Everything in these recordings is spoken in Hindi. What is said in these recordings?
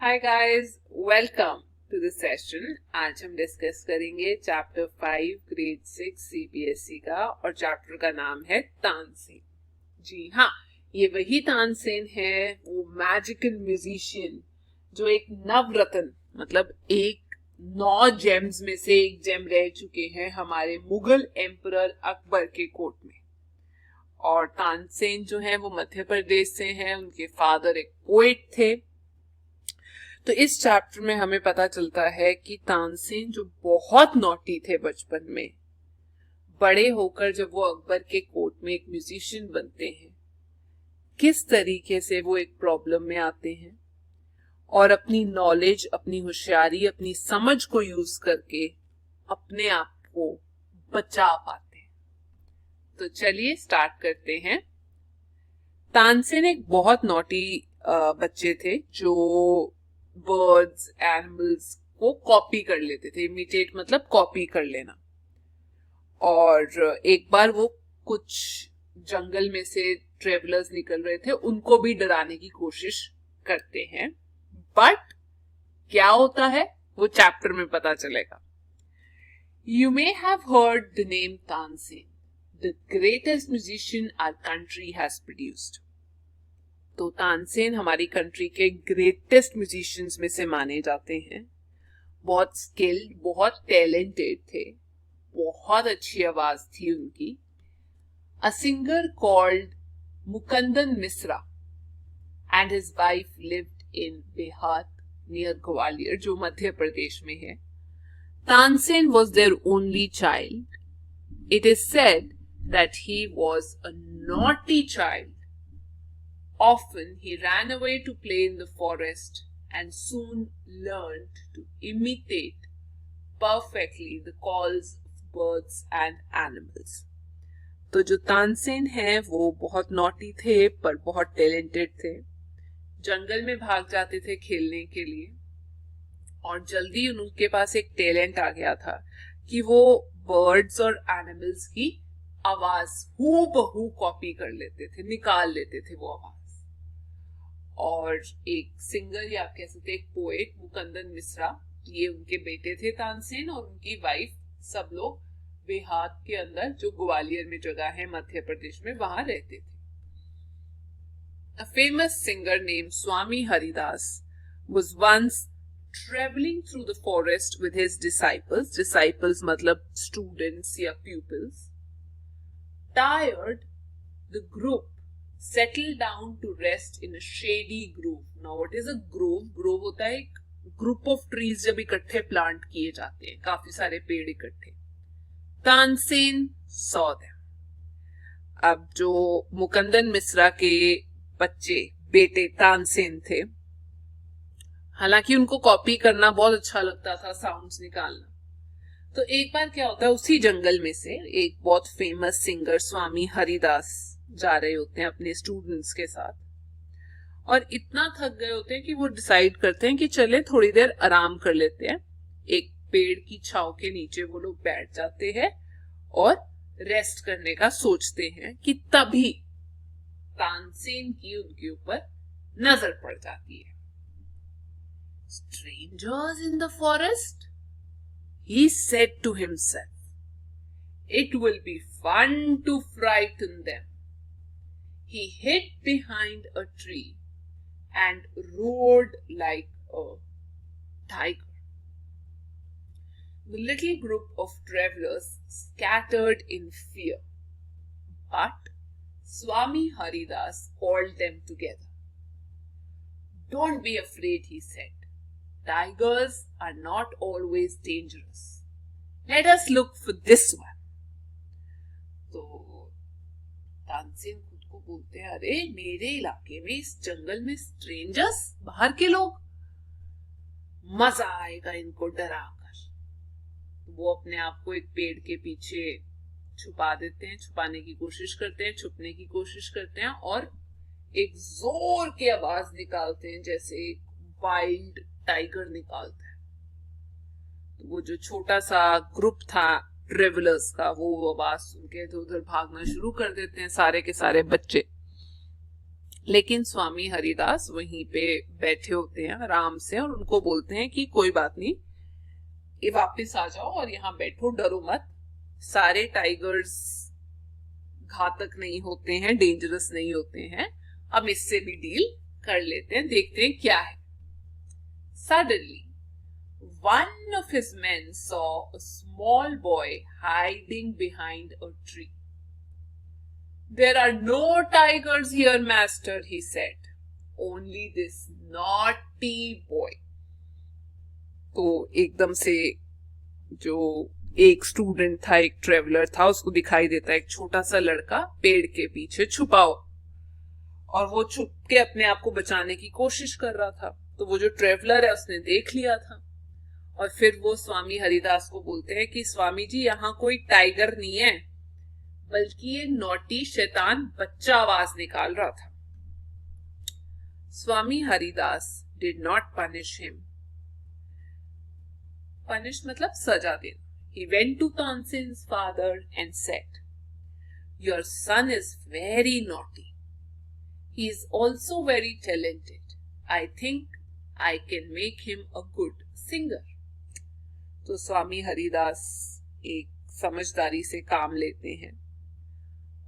Hi guys, welcome to the session. आज हम डिस्कस करेंगे चैप्टर 5 ग्रेड 6 सीबीएसई का और चैप्टर का नाम है तानसेन। जी हाँ, ये वही तानसेन है, वो मैजिकल म्यूजिशियन जो एक नवरत्न मतलब एक 9 जेम्स में से एक जेम रह चुके हैं हमारे मुगल एम्परर अकबर के कोर्ट में। और तानसेन जो है वो मध्य प्रदेश से हैं, उनके फादर एक पोएट थे। तो इस चैप्टर में हमें पता चलता है कि तानसेन जो बहुत नॉटी थे बचपन में, बड़े होकर जब वो अकबर के कोर्ट में एक म्यूजिशियन बनते हैं, किस तरीके से वो एक प्रॉब्लम में आते हैं और अपनी नॉलेज, अपनी होशियारी, अपनी समझ को यूज करके अपने आप को बचा पाते हैं। तो चलिए स्टार्ट करते हैं। तानसेन एक बहुत नॉटी बच्चे थे जो बर्ड्स, एनिमल्स को कॉपी कर लेते थे। इमिटेट मतलब कॉपी कर लेना। और एक बार वो कुछ जंगल में से ट्रेवलर्स निकल रहे थे, उनको भी डराने की कोशिश करते हैं। बट क्या होता है वो चैप्टर में पता चलेगा। You may have heard the name Tansen, the greatest musician our country has produced. तो तानसेन हमारी कंट्री के ग्रेटेस्ट म्यूजिशियंस में से माने जाते हैं। बहुत स्किल्ड, बहुत टैलेंटेड थे, बहुत अच्छी आवाज थी उनकी। A singer called Mukundan Mishra and his wife lived in Behat near Gwalior, जो मध्य प्रदेश में है। Tansen was their only child. It is said that he was a naughty child. Often he ran away to play in the forest and soon learned to imitate perfectly the calls of birds and animals. तो जो तानसेन है वो बहुत नॉटी थे पर बहुत टैलेंटेड थे। जंगल में भाग जाते थे खेलने के लिए और जल्दी उनके पास एक टैलेंट आ गया था कि वो बर्ड्स और एनिमल्स की आवाज हूबहू कॉपी कर लेते थे, निकाल लेते थे वो आवाज। और एक सिंगर या आप कह सकते एक पोएट मुकुंदन मिश्रा, ये उनके बेटे थे तानसेन, और उनकी वाइफ, सब लोग बेहात के अंदर जो ग्वालियर में जगह है मध्य प्रदेश में, वहां रहते थे। A famous singer named Swami Haridas was once traveling through the forest with his disciples. Disciples मतलब students या pupils. Tired, the group settled down to rest in a shady grove. Now what is a grove? Grove होता है एक ग्रुप ऑफ ट्रीज जब इकट्ठे प्लांट किए जाते हैं, काफी सारे पेड़ इकट्ठे। Tansen saw them. अब जो मुकुंदन मिश्रा के बच्चे, बेटे तानसेन थे, हालांकि उनको कॉपी करना बहुत अच्छा लगता था, साउंड्स निकालना। तो एक बार क्या होता है, उसी जंगल में से एक बहुत फेमस सिंगर स्वामी हरिदास जा रहे होते हैं अपने स्टूडेंट्स के साथ, और इतना थक गए होते हैं कि वो डिसाइड करते हैं कि चले थोड़ी देर आराम कर लेते हैं। एक पेड़ की छांव के नीचे वो लोग बैठ जाते हैं और रेस्ट करने का सोचते हैं कि तभी तानसेन की उनके ऊपर नजर पड़ जाती है। Strangers in the forest, he said to himself. It will be fun to frighten them. He hid behind a tree and roared like a tiger. The little group of travelers scattered in fear, but Swami Haridas called them together. Don't be afraid, he said. Tigers are not always dangerous. Let us look for this one. तो तानसेन को बोलते हैं, अरे मेरे इलाके में, इस जंगल में स्ट्रेंजर्स, बाहर के लोग, मजा आएगा इनको डराकर। वो अपने आप को एक पेड़ के पीछे छुपा देते हैं, छुपाने की कोशिश करते हैं, छुपने की कोशिश करते हैं, और एक जोर की आवाज निकालते हैं जैसे एक वाइल्ड टाइगर निकालता है। तो वो जो छोटा सा ग्रुप था ट्रेवलर्स का, वो आवाज सुन के इधर उधर भागना शुरू कर देते हैं, सारे के सारे बच्चे। लेकिन स्वामी हरिदास वहीं पे बैठे होते हैं आराम से और उनको बोलते हैं कि कोई बात नहीं, ये वापस आ जाओ और यहाँ बैठो, डरो मत, सारे टाइगर्स घातक नहीं होते हैं, डेंजरस नहीं होते हैं, हम इससे भी डील कर लेते हैं, देखते हैं क्या है। Suddenly, one of his men saw a small boy hiding behind a tree. There are no tigers here, master, he said. Only this naughty boy. तो एकदम से जो एक स्टूडेंट था, एक ट्रेवलर था, उसको दिखाई देता है एक छोटा सा लड़का पेड़ के पीछे छुपा हो, और वो छुप के अपने आप को बचाने की कोशिश कर रहा था। तो वो जो ट्रेवलर है उसने देख लिया था और फिर वो स्वामी हरिदास को बोलते हैं कि स्वामी जी, यहाँ कोई टाइगर नहीं है, बल्कि ये नॉटी शैतान बच्चा आवाज निकाल रहा था। Swami Haridas did not punish him. Punish मतलब सजा देना। He went to Tansen's father and said, "Your son is very naughty. He is also very talented. I think I can make him a good singer." तो स्वामी हरिदास एक समझदारी से काम लेते हैं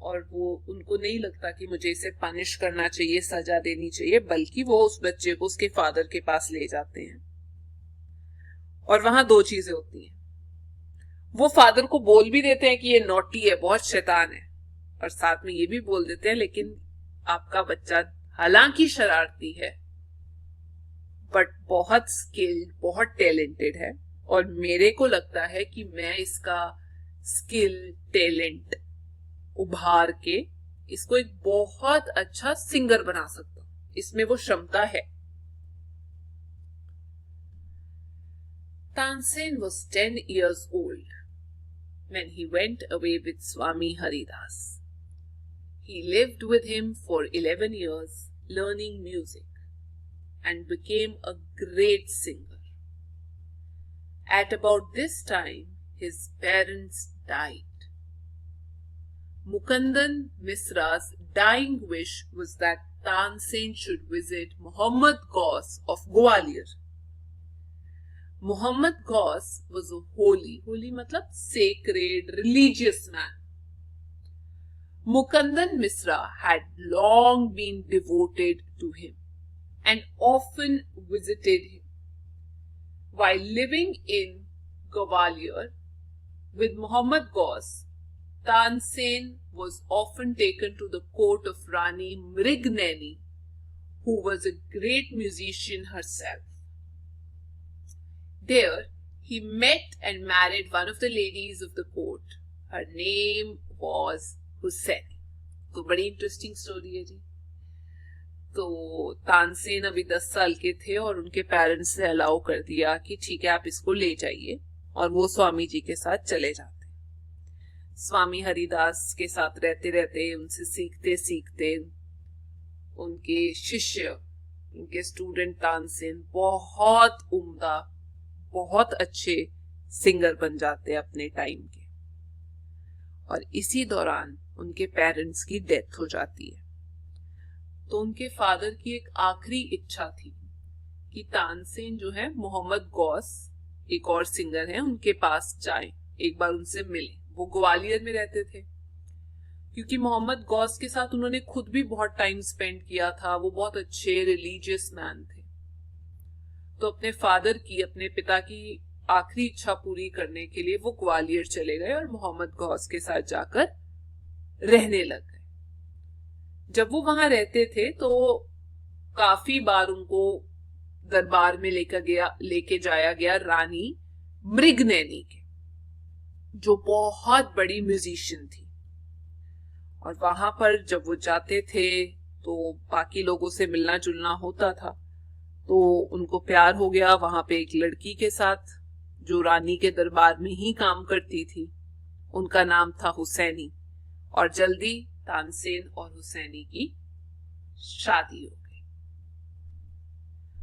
और वो उनको नहीं लगता कि मुझे इसे पनिश करना चाहिए, सजा देनी चाहिए, बल्कि वो उस बच्चे को उसके फादर के पास ले जाते हैं। और वहां दो चीजें होती हैं, वो फादर को बोल भी देते हैं कि ये नॉटी है, बहुत शैतान है, और साथ में ये भी बोल देते हैं लेकिन आपका बच्चा हालांकि शरारती है बट बहुत स्किल्ड, बहुत टैलेंटेड है, और मेरे को लगता है कि मैं इसका स्किल, टैलेंट उभार के इसको एक बहुत अच्छा सिंगर बना सकता हूं, इसमें वो क्षमता है। Tansen was 10 years old when he went away with Swami Haridas. He lived with him for 11 years, learning music, and became a great singer. At about this time, his parents died. Mukundan Misra's dying wish was that Tansen should visit Muhammad Ghaus of Gwalior. Muhammad Ghaus was a holy मतलब sacred, religious man. Mukundan Misra had long been devoted to him and often visited him. While living in Gwalior with Muhammad Ghaus, Tansen was often taken to the court of Rani Mrigneni, who was a great musician herself. There, he met and married one of the ladies of the court. Her name was Hussaini. तो बड़ी इंटरेस्टिंग स्टोरी है जी। तो तानसेन अभी 10 साल के थे और उनके पेरेंट्स ने अलाउ कर दिया कि ठीक है, आप इसको ले जाइए, और वो स्वामी जी के साथ चले जाते। स्वामी हरिदास के साथ रहते रहते, उनसे सीखते सीखते, उनके शिष्य, उनके स्टूडेंट तानसेन बहुत उम्दा, बहुत अच्छे सिंगर बन जाते हैं अपने टाइम के। और इसी दौरान उनके पेरेंट्स की डेथ हो जाती है। तो उनके फादर की एक आखिरी इच्छा थी कि तानसेन जो है मोहम्मद गौस, एक और सिंगर है, उनके पास जाएं, एक बार उनसे मिले। वो ग्वालियर में रहते थे, क्योंकि मोहम्मद गौस के साथ उन्होंने खुद भी बहुत टाइम स्पेंड किया था, वो बहुत अच्छे रिलीजियस मैन थे। तो अपने फादर की, अपने पिता की आखिरी इच्छा पूरी करने के लिए वो ग्वालियर चले गए और मोहम्मद गौस के साथ जाकर रहने लग गए। जब वो वहां रहते थे तो काफी बार उनको दरबार में लेके जाया गया रानी मृगनैनी के, जो बहुत बड़ी म्यूजिशियन थी। और वहां पर जब वो जाते थे तो बाकी लोगों से मिलना जुलना होता था, तो उनको प्यार हो गया वहां पे एक लड़की के साथ जो रानी के दरबार में ही काम करती थी। उनका नाम था हुसैनी, और जल्दी तानसेन और हुसैनी की शादी हो गई।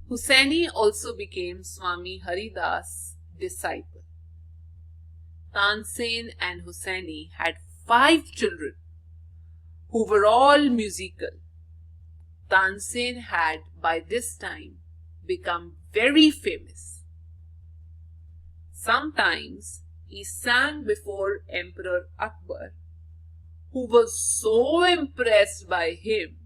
Husaini also became Swami Haridas' disciple. Tansen and Hussaini had 5 children who were all musical. Tansen had by this time become very famous. Sometimes he sang before Emperor Akbar, who was so impressed by him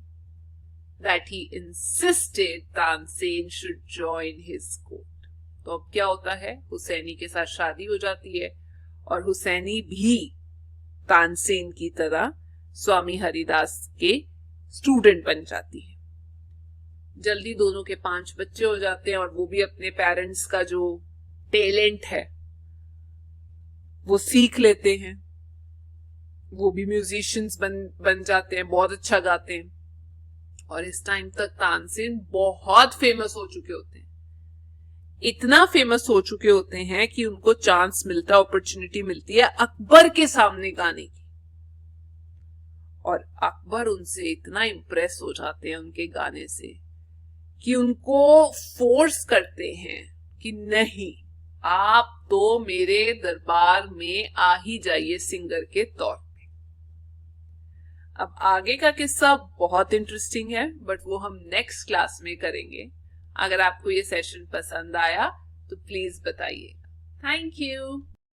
that he insisted Tansen should join his court. तो अब क्या होता है, हुसैनी के साथ शादी हो जाती है और हुसैनी भी तानसेन की तरह स्वामी हरिदास के स्टूडेंट बन जाती है। जल्दी दोनों के 5 बच्चे हो जाते हैं और वो भी अपने पेरेंट्स का जो टैलेंट है वो सीख लेते हैं। वो भी म्यूजिशियंस बन जाते हैं, बहुत अच्छा गाते हैं। और इस टाइम तक तानसेन बहुत फेमस हो चुके होते हैं, इतना फेमस हो चुके होते हैं कि उनको चांस मिलता है, अपॉर्चुनिटी मिलती है अकबर के सामने गाने की। और अकबर उनसे इतना इम्प्रेस हो जाते हैं उनके गाने से कि उनको फोर्स करते हैं कि नहीं, आप तो मेरे दरबार में आ ही जाइए सिंगर के तौर पे। अब आगे का किस्सा बहुत इंटरेस्टिंग है, बट वो हम नेक्स्ट क्लास में करेंगे। अगर आपको ये सेशन पसंद आया तो प्लीज बताइए। Thank you.